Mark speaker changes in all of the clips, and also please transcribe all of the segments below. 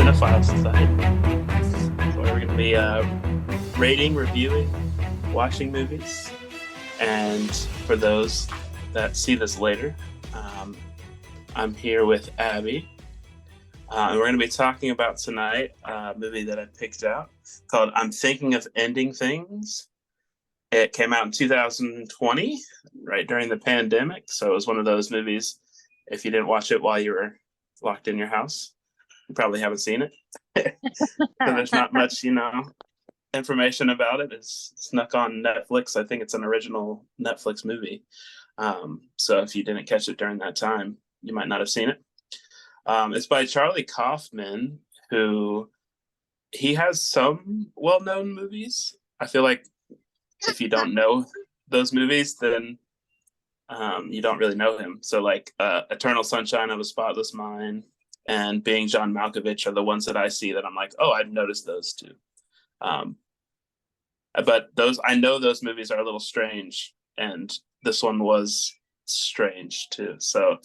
Speaker 1: Cinephile Society. So we're going to be rating, reviewing, watching movies. And for those that see this later, I'm here with Abby. And we're going to be talking about tonight a movie that I picked out called I'm Thinking of Ending Things. It came out in 2020, right during the pandemic. So it was one of those movies, if you didn't watch it while you were locked in your house, you probably haven't seen it. So there's not much, information about it. It's snuck on Netflix. I think it's an original Netflix movie. So if you didn't catch it during that time, you might not have seen it. It's by Charlie Kaufman, who he has some well-known movies. I feel like if you don't know those movies, then you don't really know him. So like Eternal Sunshine of a Spotless Mind and Being John Malkovich are the ones that I see that I'm like, oh, I've noticed those too. But I know those movies are a little strange, and this one was strange too. So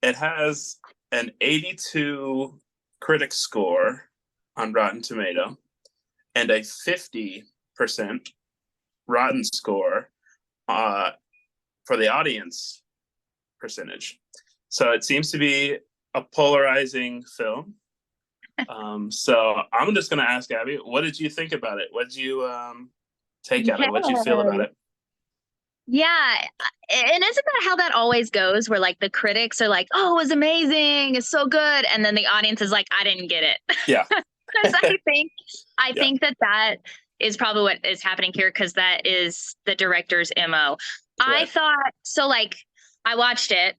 Speaker 1: it has an 82 critic score on Rotten Tomato and a 50% Rotten score for the audience percentage. So it seems to be a polarizing film. So I'm just going to ask Abby, what did you think about it? What did you take out of it? What did you feel about it?
Speaker 2: Yeah, and isn't that how that always goes? Where like the critics are like, "Oh, it was amazing, it's so good," and then the audience is like, "I didn't get it."
Speaker 1: Yeah,
Speaker 2: because I think that is probably what is happening here, because that is the director's MO. I thought so. Like, I watched it,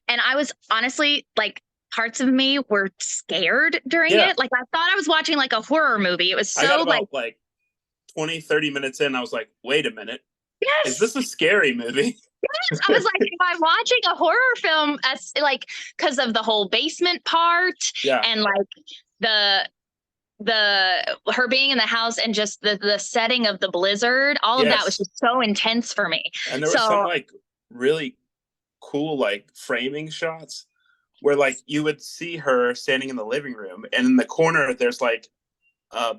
Speaker 2: and I was honestly like, parts of me were scared during it. Like, I thought I was watching like a horror movie. It was so
Speaker 1: I got about like 20, 30 minutes in. I was like, wait a minute.
Speaker 2: Yes.
Speaker 1: Is this a scary movie?
Speaker 2: Yes. I was like, am I watching a horror film as like because of the whole basement part and like the her being in the house and just the setting of the blizzard, all of that was just so intense for me.
Speaker 1: And there was some like really cool like framing shots where like you would see her standing in the living room, and in the corner there's like a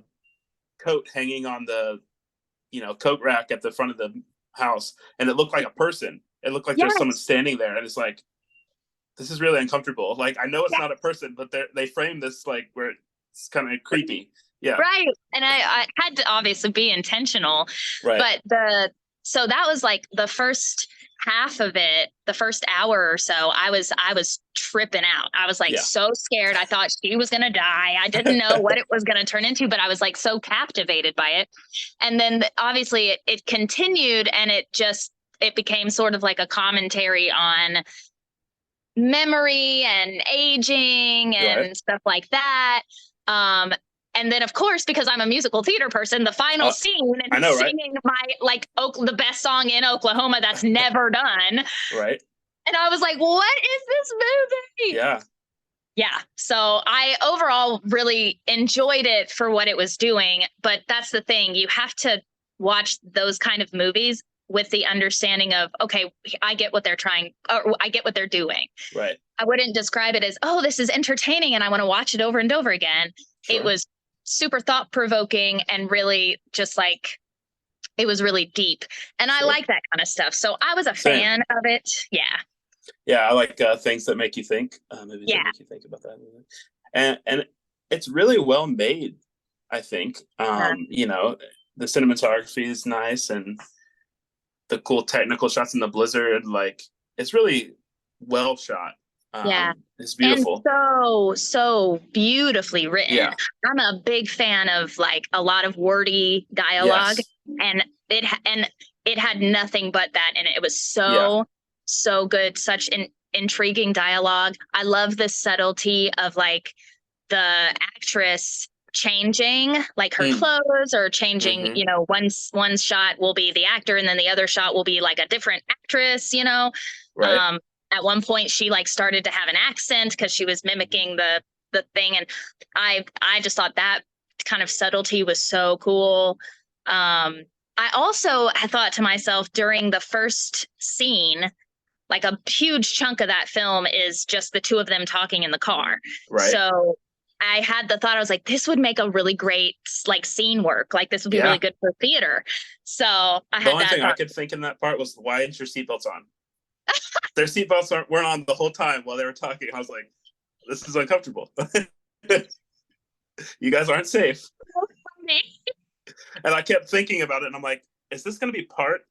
Speaker 1: coat hanging on the coat rack at the front of the house, and it looked like a person. It looked like there's someone standing there, and it's like, this is really uncomfortable. Like, I know it's not a person, but they frame this like where it's kind of creepy. Yeah,
Speaker 2: right. And I had to obviously be intentional,
Speaker 1: right?
Speaker 2: But so that was like the first half of it, the first hour or so. I was tripping out. I was like so scared. I thought she was gonna die. I didn't know what it was gonna turn into, but I was like so captivated by it. And then obviously it continued, and it became sort of like a commentary on memory and aging and stuff like that. And then, of course, because I'm a musical theater person, the final scene and singing my the best song in Oklahoma that's never done.
Speaker 1: Right.
Speaker 2: And I was like, what is this movie?
Speaker 1: Yeah.
Speaker 2: Yeah. So I overall really enjoyed it for what it was doing. But that's the thing. You have to watch those kind of movies with the understanding of, okay, I get what they're trying, or I get what they're doing.
Speaker 1: Right.
Speaker 2: I wouldn't describe it as, oh, this is entertaining and I want to watch it over and over again. Sure. It was super thought-provoking and really just like, it was really deep. And I like that kind of stuff. So I was a fan of it. Yeah.
Speaker 1: Yeah, I like things that make you think. Movies that make you think about that. And it's really well made, I think. The cinematography is nice, and the cool technical shots in the blizzard, like, it's really well shot. It's beautiful.
Speaker 2: And so beautifully written.
Speaker 1: Yeah.
Speaker 2: I'm a big fan of like a lot of wordy dialogue, and it had nothing but that in it. It was so good, such an intriguing dialogue. I love the subtlety of like the actress changing like her clothes or changing, one shot will be the actor and then the other shot will be like a different actress,
Speaker 1: Right.
Speaker 2: At one point she like started to have an accent because she was mimicking the thing, and I just thought that kind of subtlety was so cool. I also had thought to myself during the first scene like a huge chunk of that film is just the two of them talking in the car.
Speaker 1: Right.
Speaker 2: So I had the thought, I was like, this would make a really great like scene work. Like this would be really good for theater. So I had
Speaker 1: the only thing I could think in that part was, why isn't your seatbelts on? Their seatbelts weren't on the whole time while they were talking. I was like, this is uncomfortable. You guys aren't safe. So and I kept thinking about it, and I'm like, is this going to be part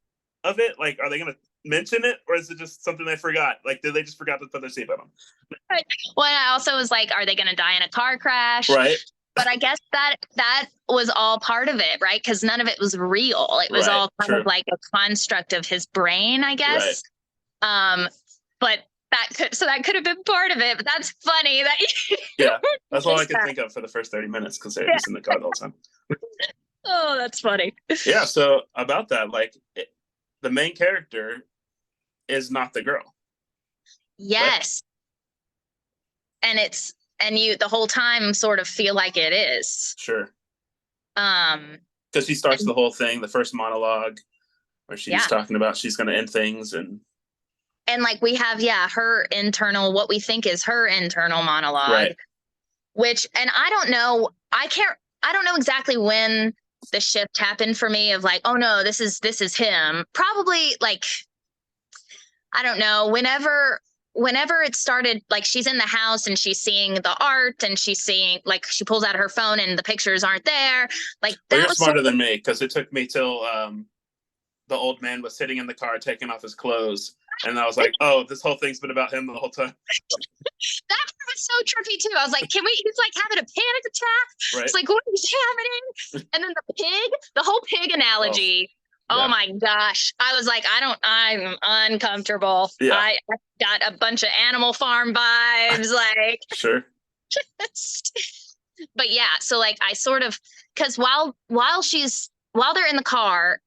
Speaker 1: of it? Like, are they going to mention it, or is it just something they forgot? Like, did they just forgot to put their seatbelt on?
Speaker 2: Well, I also was like, are they going to die in a car crash?
Speaker 1: Right.
Speaker 2: But I guess that was all part of it, right? Because none of it was real. It was all kind of like a construct of his brain, I guess. Right. But that could have been part of it. But that's funny that
Speaker 1: yeah, that's all I could think of for the first 30 minutes, because they're just in the car the whole time.
Speaker 2: Oh, that's funny.
Speaker 1: Yeah. So about that, like, the main character is not the girl.
Speaker 2: Yes. Right? And you the whole time sort of feel like it is.
Speaker 1: Sure. Because she starts the whole thing, the first monologue, where she's talking about she's going to end things, and
Speaker 2: like we have her internal, what we think is her internal monologue, right. Which, and I don't know exactly when the shift happened for me of like, oh no, this is him. Probably like, I don't know, whenever it started, like she's in the house and she's seeing the art and she's seeing, like, she pulls out her phone and the pictures aren't there. Like,
Speaker 1: that you're smarter than me, because it took me till the old man was sitting in the car taking off his clothes, and I was like, oh, this whole thing's been about him the whole time.
Speaker 2: That was so trippy too. I was like, he's like having a panic attack. Right. It's like, what is happening? And then the whole pig analogy. Oh my gosh. I was like, I'm uncomfortable. Yeah. I got a bunch of Animal Farm vibes. Like,
Speaker 1: sure.
Speaker 2: But yeah, so like I sort of, because while they're in the car,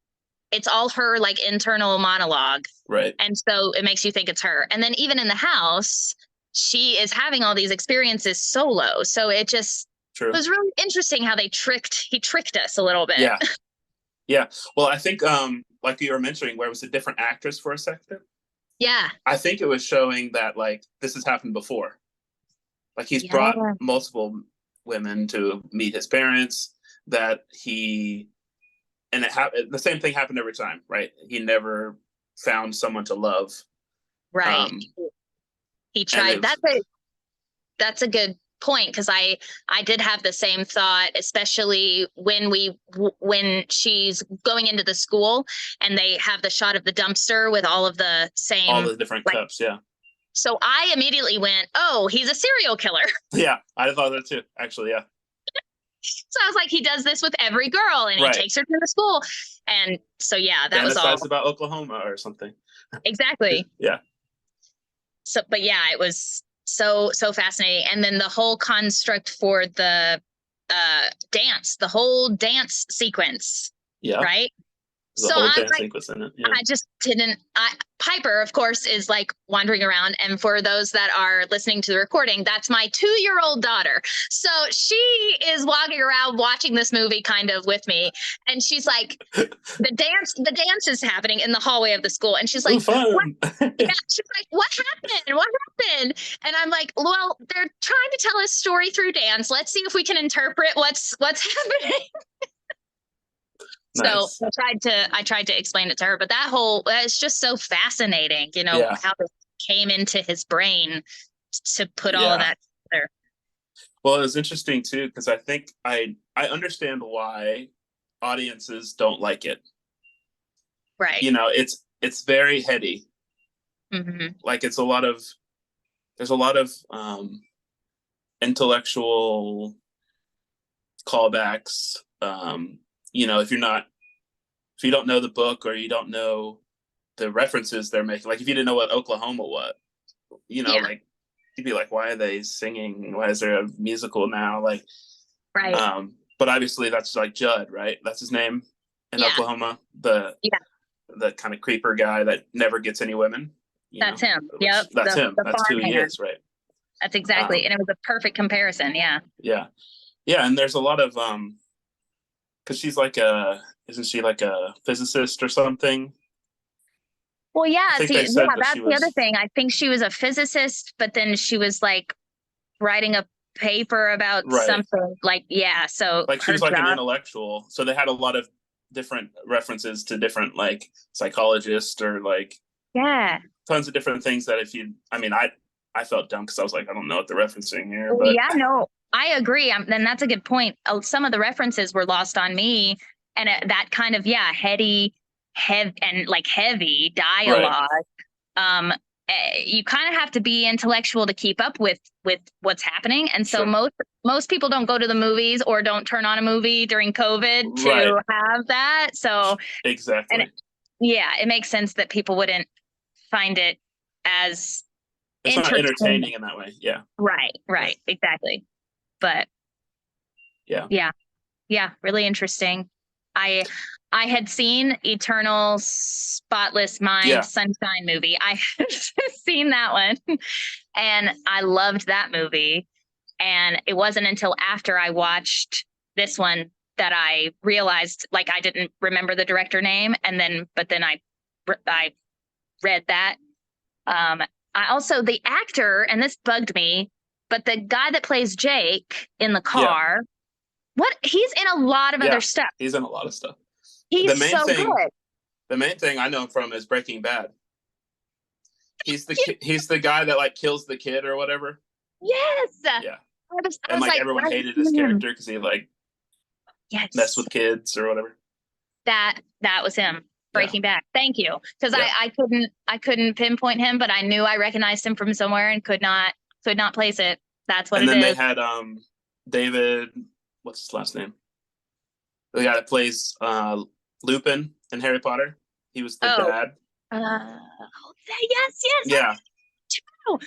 Speaker 2: it's all her like internal monologue.
Speaker 1: Right.
Speaker 2: And so it makes you think it's her. And then even in the house, she is having all these experiences solo. So it just was really interesting how he tricked us a little bit.
Speaker 1: Yeah. Yeah. Well, I think, like you were mentioning, where it was a different actress for a second.
Speaker 2: Yeah.
Speaker 1: I think it was showing that, like, this has happened before. Like, he's brought multiple women to meet his parents, and the same thing happened every time, right? He never found someone to love.
Speaker 2: Right. He tried. That's a good point, because I did have the same thought, especially when she's going into the school and they have the shot of the dumpster with all the
Speaker 1: different cups. Yeah.
Speaker 2: So I immediately went, oh, he's a serial killer.
Speaker 1: Yeah, I thought that too, actually. Yeah.
Speaker 2: So I was like, he does this with every girl, and he takes her to the school. And so, that was all
Speaker 1: about Oklahoma or something.
Speaker 2: Exactly.
Speaker 1: Yeah.
Speaker 2: So, but it was so fascinating. And then the whole construct for the the whole dance sequence. Yeah. Right.
Speaker 1: The whole dance sequence in it. Yeah.
Speaker 2: I just didn't. Piper, of course, is like wandering around. And for those that are listening to the recording, that's my 2-year-old daughter. So she is walking around watching this movie kind of with me. And she's like, the dance is happening in the hallway of the school. And she's like,
Speaker 1: fun.
Speaker 2: She's like, what happened? What happened? And I'm like, well, they're trying to tell a story through dance. Let's see if we can interpret what's happening. Nice. So I tried to explain it to her, but it's just so fascinating, how it came into his brain to put all of that together.
Speaker 1: Well, it was interesting too, because I think I understand why audiences don't like it.
Speaker 2: Right.
Speaker 1: It's very heady.
Speaker 2: Mm-hmm.
Speaker 1: Like, there's a lot of intellectual callbacks. If you don't know the book, or you don't know the references they're making, like if you didn't know what Oklahoma was, like, you'd be like, why are they singing? Why is there a musical now? Like,
Speaker 2: right.
Speaker 1: But obviously that's like Judd, right? That's his name in Oklahoma. The kind of creeper guy that never gets any women.
Speaker 2: That's him. Yep.
Speaker 1: That's him. That's who he is, right?
Speaker 2: That's exactly. And it was a perfect comparison. Yeah.
Speaker 1: Yeah. Yeah. And there's a lot of, because she's like isn't she like a physicist or something?
Speaker 2: Well,
Speaker 1: I
Speaker 2: yeah,
Speaker 1: think
Speaker 2: see,
Speaker 1: they
Speaker 2: yeah,
Speaker 1: said that she
Speaker 2: that's the other
Speaker 1: was
Speaker 2: thing. I think she was a physicist, but then she was like writing a paper about
Speaker 1: right.
Speaker 2: something like, yeah, so
Speaker 1: Like she
Speaker 2: her
Speaker 1: was like an
Speaker 2: job.
Speaker 1: intellectual. So they had a lot of different references to different like psychologists or like
Speaker 2: Yeah.
Speaker 1: tons of different things that if you, I mean, I felt dumb because I was like, I don't know what they're referencing here,
Speaker 2: Well,
Speaker 1: but
Speaker 2: yeah, no, I agree. And that's a good point. Some of the references were lost on me, and that kind of, yeah, heavy and like heavy
Speaker 1: right,
Speaker 2: dialogue. Um, you kind of have to be intellectual to keep up with what's happening, and so
Speaker 1: sure,
Speaker 2: most people don't go to the movies or don't turn on a movie during COVID
Speaker 1: right,
Speaker 2: to have that. So, and
Speaker 1: exactly.
Speaker 2: yeah, it makes sense that people wouldn't find it as
Speaker 1: It's not
Speaker 2: entertaining.
Speaker 1: entertaining in that way. Yeah,
Speaker 2: Right,
Speaker 1: right.
Speaker 2: right, exactly. But
Speaker 1: Yeah,
Speaker 2: yeah, yeah, really interesting. I I had seen Eternal Spotless Mind
Speaker 1: yeah,
Speaker 2: Sunshine movie. I had seen that one and I loved that movie. And it wasn't until after I watched this one that I realized like I didn't remember the director name, and then but then I read that. Um, I also the actor, and this bugged me, but the guy that plays Jake in the
Speaker 1: yeah,
Speaker 2: car, what he's in a lot of other
Speaker 1: yeah.
Speaker 2: stuff.
Speaker 1: He's in a lot of stuff. The
Speaker 2: He's
Speaker 1: main
Speaker 2: so
Speaker 1: thing,
Speaker 2: good.
Speaker 1: the main thing I know him from is Breaking Bad. He's the guy that like kills the kid or whatever.
Speaker 2: Yes.
Speaker 1: Yeah,
Speaker 2: I
Speaker 1: and
Speaker 2: was
Speaker 1: like
Speaker 2: like,
Speaker 1: everyone
Speaker 2: I
Speaker 1: hated his
Speaker 2: remember him.
Speaker 1: character because he like messed
Speaker 2: Yes.
Speaker 1: with kids or whatever.
Speaker 2: That was him.
Speaker 1: Yeah,
Speaker 2: Breaking Back. Thank you. Because
Speaker 1: yeah.
Speaker 2: I couldn't pinpoint him, but I knew I recognized him from somewhere and could not place it. That's what
Speaker 1: And
Speaker 2: it
Speaker 1: then they
Speaker 2: is.
Speaker 1: had David, what's his last name? The guy that plays Lupin in Harry Potter. He was the
Speaker 2: Oh,
Speaker 1: dad.
Speaker 2: yes, yes.
Speaker 1: Yeah,
Speaker 2: Oh,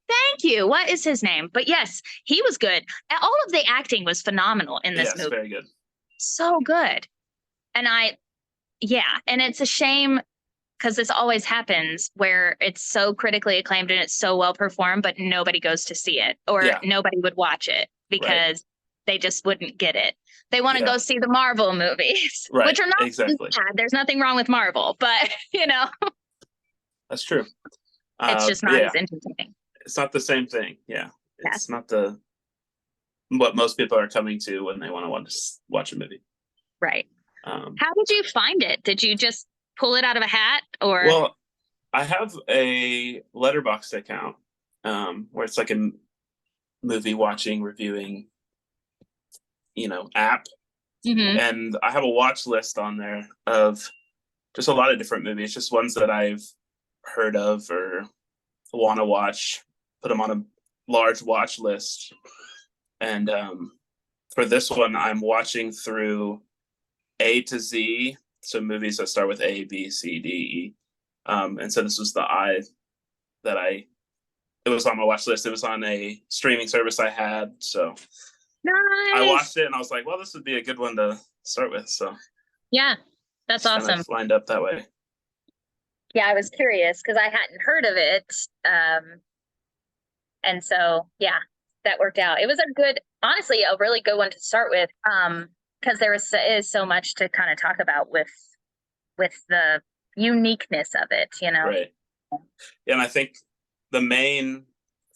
Speaker 2: thank you. What is his name? But yes, he was good. All of the acting was phenomenal in this
Speaker 1: yes,
Speaker 2: movie.
Speaker 1: very good.
Speaker 2: So good. And yeah, and it's a shame because this always happens where it's so critically acclaimed and it's so well performed, but nobody goes to see it or
Speaker 1: Yeah,
Speaker 2: nobody would watch it
Speaker 1: right.
Speaker 2: because they just wouldn't get it. They want to
Speaker 1: Yeah,
Speaker 2: go see the Marvel movies,
Speaker 1: right.
Speaker 2: which are not
Speaker 1: Exactly.
Speaker 2: bad. There's nothing wrong with Marvel, but
Speaker 1: That's true.
Speaker 2: it's just not
Speaker 1: Yeah,
Speaker 2: as entertaining.
Speaker 1: it's not the same thing. Yeah,
Speaker 2: Yeah,
Speaker 1: it's not the what most people are coming to when they want to watch a movie.
Speaker 2: right.
Speaker 1: Um,
Speaker 2: How did you find it? Did you just pull it out of a hat or?
Speaker 1: well, I have a Letterboxd account where it's like a movie watching reviewing, app,
Speaker 2: Mhm.
Speaker 1: and I have a watch list on there of just a lot of different movies, just ones that I've heard of or want to watch. Put them on a large watch list, and for this one, I'm watching through A to Z, so movies that start with A, B, C, D, E. And so this was the I that it was on my watch list. It was on a streaming service I had, so I
Speaker 2: Nice.
Speaker 1: watched it and I was like, well, this would be a good one to start with. So
Speaker 2: Yeah, that's
Speaker 1: just kind
Speaker 2: awesome.
Speaker 1: of lined up that way.
Speaker 2: Yeah, I was curious because I hadn't heard of it. And so, yeah, that worked out. It was honestly, a really good one to start with. Because is so much to kind of talk about with the uniqueness of it, you know?
Speaker 1: Right. Yeah, and I think the main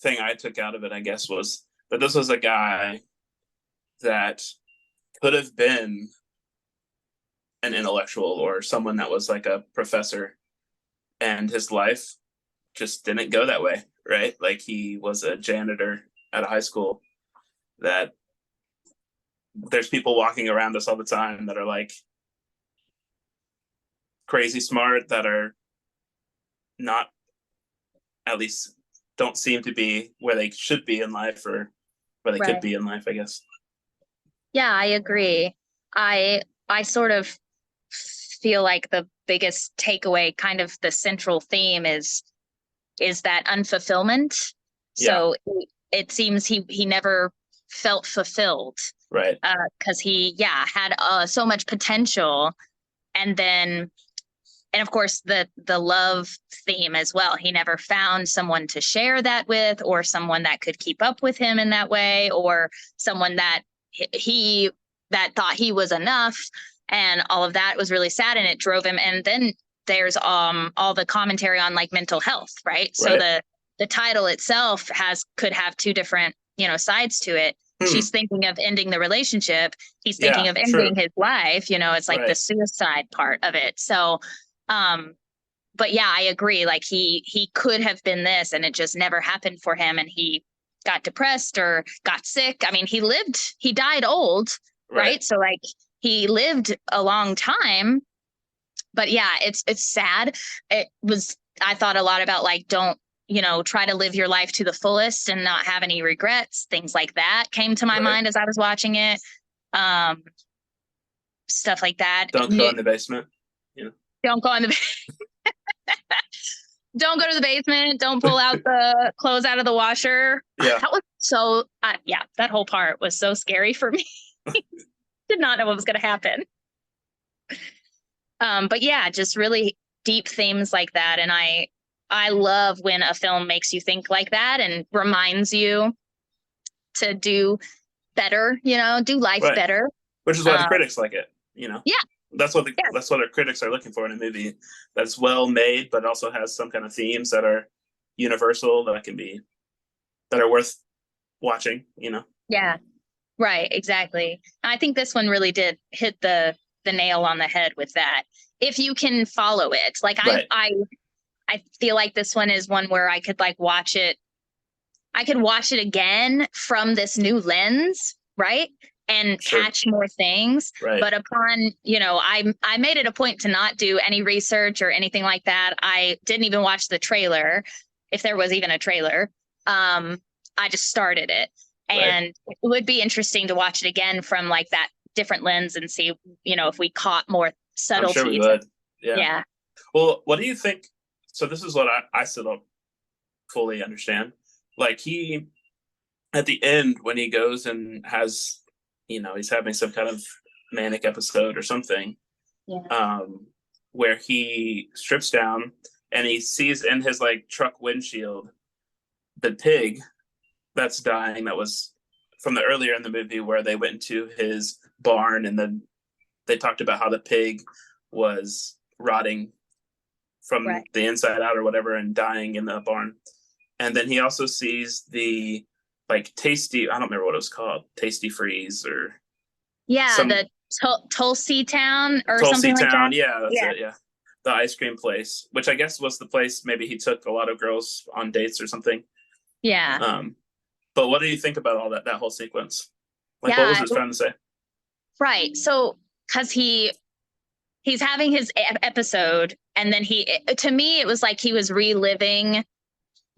Speaker 1: thing I took out of it, I guess, was that this was a guy that could have been an intellectual or someone that was like a professor, and his life just didn't go that way, right? Like he was a janitor at a high school that there's people walking around us all the time that are like crazy smart that are not, at least don't seem to be where they should be in life or where they could
Speaker 2: Right.
Speaker 1: be in life, I guess.
Speaker 2: Yeah, I agree. I sort of feel like the biggest takeaway, kind of the central theme is that unfulfillment.
Speaker 1: Yeah,
Speaker 2: So it seems he never felt fulfilled
Speaker 1: right.
Speaker 2: because he had so much potential, and then and of course the love theme as well. He never found someone to share that with, or someone that could keep up with him in that way, or someone that that thought he was enough, and all of that was really sad, and it drove him. And then there's all the commentary on like mental health, right? So the title itself could have two different, sides to it. She's thinking of ending the relationship. He's thinking of ending his life. It's like the suicide part of it. So, but yeah, I agree. Like he could have been this, and it just never happened for him. And he got depressed or got sick. I mean, he died old, right? So like he lived a long time, but yeah, it's sad. I thought a lot about like, don't, try to live your life to the fullest and not have any regrets. Things like that came to my mind as I was watching it. Stuff like that.
Speaker 1: Don't go in the basement.
Speaker 2: Don't go in the Don't go to the basement. Don't pull out the clothes out of the washer.
Speaker 1: Yeah.
Speaker 2: That was so, that whole part was so scary for me. Did not know what was going to happen. But yeah, just really deep themes like that. And I love when a film makes you think like that and reminds you to do better, do life better.
Speaker 1: Which is why the critics like it,
Speaker 2: Yeah.
Speaker 1: That's what that's what our critics are looking for in a movie that's well made, but also has some kind of themes that are universal, that are worth watching,
Speaker 2: Yeah, right, exactly. I think this one really did hit the nail on the head with that. If you can follow it, like I feel like this one is one where I could like watch it. I could watch it again from this new lens, right? And catch more things.
Speaker 1: Right.
Speaker 2: But upon, I made it a point to not do any research or anything like that. I didn't even watch the trailer, if there was even a trailer. I just started it. And it would be interesting to watch it again from like that different lens and see, if we caught more subtleties.
Speaker 1: I'm sure we would.
Speaker 2: Yeah.
Speaker 1: Well, what do you think? So this is what I still don't fully understand. Like he, at the end, when he goes and has, he's having some kind of manic episode or something, where he strips down and he sees in his like truck windshield the pig that's dying, that was from the earlier in the movie where they went into his barn and then they talked about how the pig was rotting from the inside out or whatever and dying in the barn. And then he also sees the like tasty, I don't remember what it was called, Tasty Freeze or
Speaker 2: the Tulsi Town or
Speaker 1: Tulsi
Speaker 2: something like
Speaker 1: Town.
Speaker 2: that.
Speaker 1: Yeah, that's it. Yeah, the ice cream place, which I guess was the place maybe he took a lot of girls on dates or something.
Speaker 2: Yeah.
Speaker 1: But what do you think about all that whole sequence? Like, what was it trying to say?
Speaker 2: Right. So, because he's having his episode, and then to me, it was like he was reliving,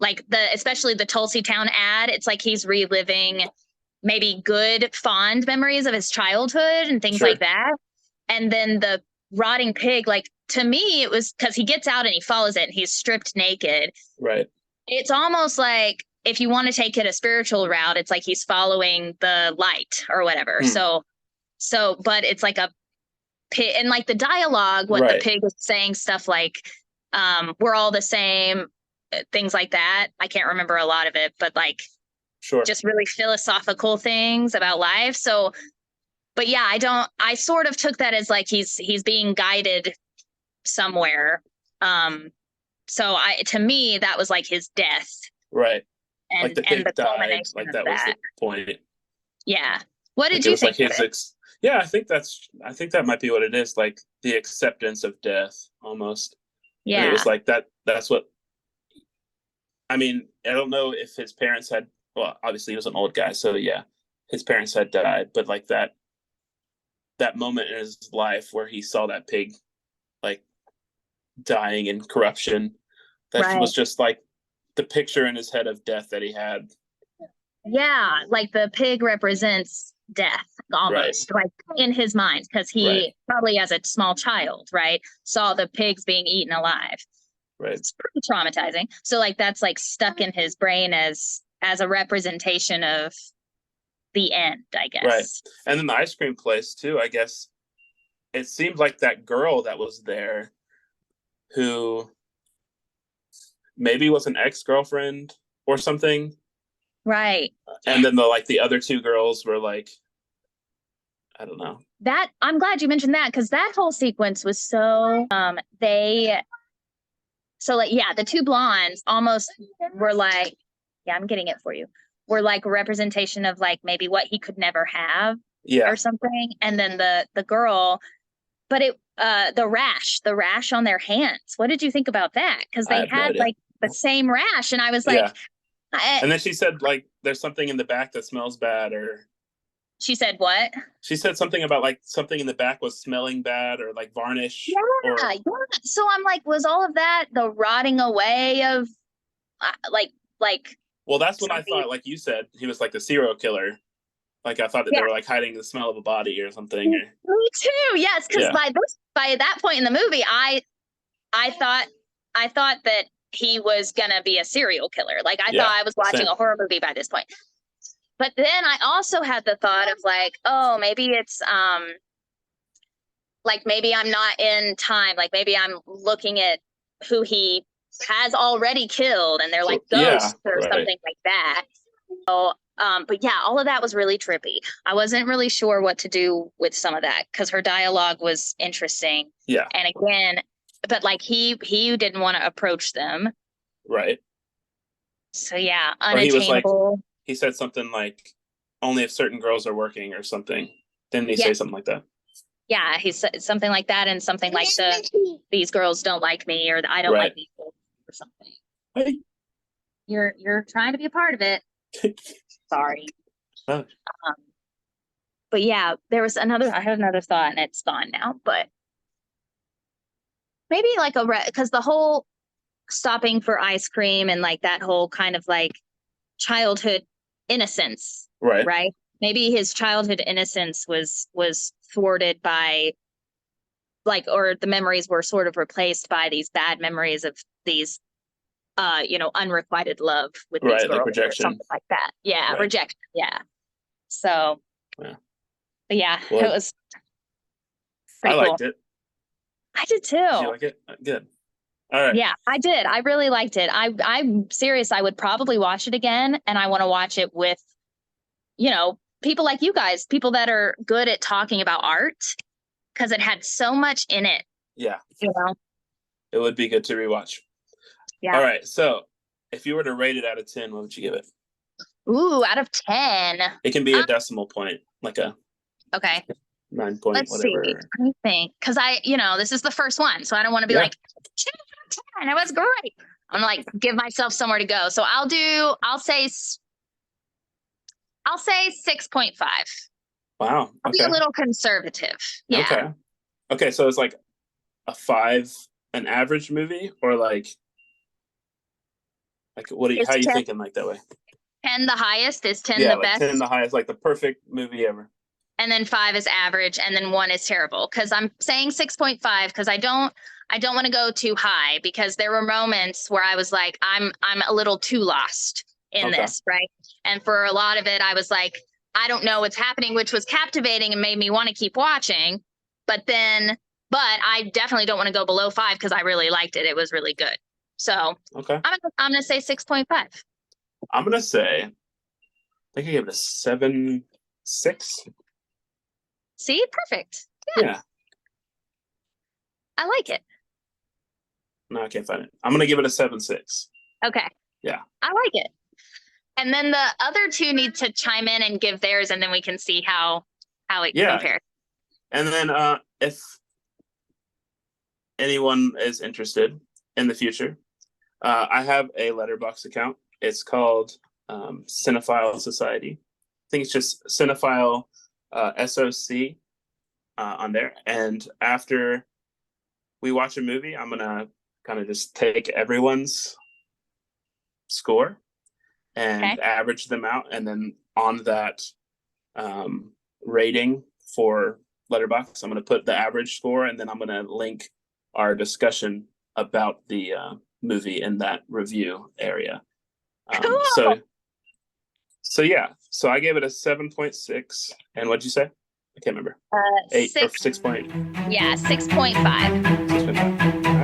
Speaker 2: like especially the Tulsi Town ad. It's like he's reliving maybe good, fond memories of his childhood and things like that. And then the rotting pig, like to me, it was because he gets out and he follows it and he's stripped naked.
Speaker 1: Right.
Speaker 2: It's almost like, if you want to take it a spiritual route, it's like he's following the light or whatever. So, but it's like a pig, and like the dialogue, what the pig is saying, stuff like, we're all the same, things like that. I can't remember a lot of it, but like, just really philosophical things about life. So, but yeah, I sort of took that as like he's being guided somewhere. So to me, that was like his death.
Speaker 1: Right.
Speaker 2: And,
Speaker 1: like the pig died, like that was the point.
Speaker 2: Yeah. What did you think?
Speaker 1: Like yeah, I think that might be what it is, like the acceptance of death almost. Yeah. And it was like that's what, I mean, I don't know if his parents had, well, obviously he was an old guy, so yeah, his parents had died, but like that moment in his life where he saw that pig like dying in corruption, that was just like the picture in his head of death that he had.
Speaker 2: Yeah, like the pig represents death almost, like in his mind, because he probably as a small child, saw the pigs being eaten alive.
Speaker 1: Right.
Speaker 2: It's pretty traumatizing. So like that's like stuck in his brain as a representation of the end, I guess.
Speaker 1: Right. And then the ice cream place too, I guess it seemed like that girl that was there who maybe was an ex-girlfriend or something.
Speaker 2: Right.
Speaker 1: And then the other two girls were like, I don't know,
Speaker 2: that I'm glad you mentioned that, because that whole sequence was so the two blondes almost were like, yeah, I'm getting it for you. Were like a representation of like maybe what he could never have or something. And then the girl, but the rash on their hands. What did you think about that? Because they had like the same rash, and I was like,
Speaker 1: and then she said like there's something in the back that smells bad, or
Speaker 2: she said what?
Speaker 1: She said something about like something in the back was smelling bad, or like varnish.
Speaker 2: Yeah. So I'm like, was all of that the rotting away of like?
Speaker 1: Well, that's what I thought. Like you said, he was like the serial killer. Like I thought that they were like hiding the smell of a body or something. Me
Speaker 2: too. Yes, because by that point in the movie, I thought that he was gonna be a serial killer. Like I thought I was watching a horror movie by this point. But then I also had the thought of like, oh, maybe it's like maybe I'm not in time. Like maybe I'm looking at who he has already killed, and they're like ghosts or something like that. So, but yeah, all of that was really trippy. I wasn't really sure what to do with some of that because her dialogue was interesting.
Speaker 1: Yeah.
Speaker 2: And again, but like he didn't want to approach them.
Speaker 1: Right.
Speaker 2: So yeah, unattainable.
Speaker 1: He said something like, only if certain girls are working or something. Didn't he say something like that?
Speaker 2: Yeah, he said something like that, and something like these girls don't like me, or I don't like these girls, or something.
Speaker 1: Hey.
Speaker 2: You're trying to be a part of it. Sorry.
Speaker 1: Oh.
Speaker 2: But yeah, I had another thought, and it's gone now, but maybe like because the whole stopping for ice cream and like that whole kind of like childhood innocence, right? Maybe his childhood innocence was thwarted by like, or the memories were sort of replaced by these bad memories of these unrequited love with these girls, like rejection, or something like that. Yeah, rejection. Yeah. So but yeah, it was pretty cool.
Speaker 1: I liked it.
Speaker 2: I did too.
Speaker 1: Did you like it? Good. All right.
Speaker 2: Yeah, I did. I really liked it. I'm serious. I would probably watch it again, and I want to watch it with, people like you guys, people that are good at talking about art, because it had so much in it.
Speaker 1: Yeah. It would be good to rewatch. Yeah. All right. So if you were to rate it out of 10, what would you give it?
Speaker 2: Ooh, out of 10.
Speaker 1: It can be a decimal point, like a 9 point,
Speaker 2: Let's
Speaker 1: whatever.
Speaker 2: See. I think, because this is the first one, so I don't want to be like 10 out of 10. It was great. I'm gonna like give myself somewhere to go. So I'll say 6.5.
Speaker 1: Wow.
Speaker 2: I'll be a little conservative. Yeah.
Speaker 1: Okay. So it's like a 5, an average movie, or like how are you thinking like that way?
Speaker 2: 10 the highest, is 10 the best?
Speaker 1: 10 the highest, like the perfect movie ever.
Speaker 2: And then 5 is average, and then 1 is terrible. Because I'm saying 6.5 because I don't want to go too high, because there were moments where I was like, I'm a little too lost in this, right? And for a lot of it, I was like, I don't know what's happening, which was captivating and made me want to keep watching. But I definitely don't want to go below 5 because I really liked it. It was really good. So I'm gonna say 6.5.
Speaker 1: I'm gonna say, I think I gave it a 7.6.
Speaker 2: See, perfect.
Speaker 1: Yeah.
Speaker 2: I like it.
Speaker 1: No, I can't find it. I'm gonna give it a 7.6.
Speaker 2: Okay.
Speaker 1: Yeah.
Speaker 2: I like it. And then the other two need to chime in and give theirs, and then we can see how it compares.
Speaker 1: And then if anyone is interested in the future, I have a Letterboxd account. It's called Cinephile Society. I think it's just Cinephile SOC on there. And after we watch a movie, I'm gonna kind of just take everyone's score and average them out, and then on that rating for Letterboxd, I'm going to put the average score, and then I'm going to link our discussion about the movie in that review area.
Speaker 2: Cool.
Speaker 1: So I gave it a 7.6. And what'd you say? I can't remember. 8 or 6 point.
Speaker 2: Yeah, 6.5.
Speaker 1: 6.5.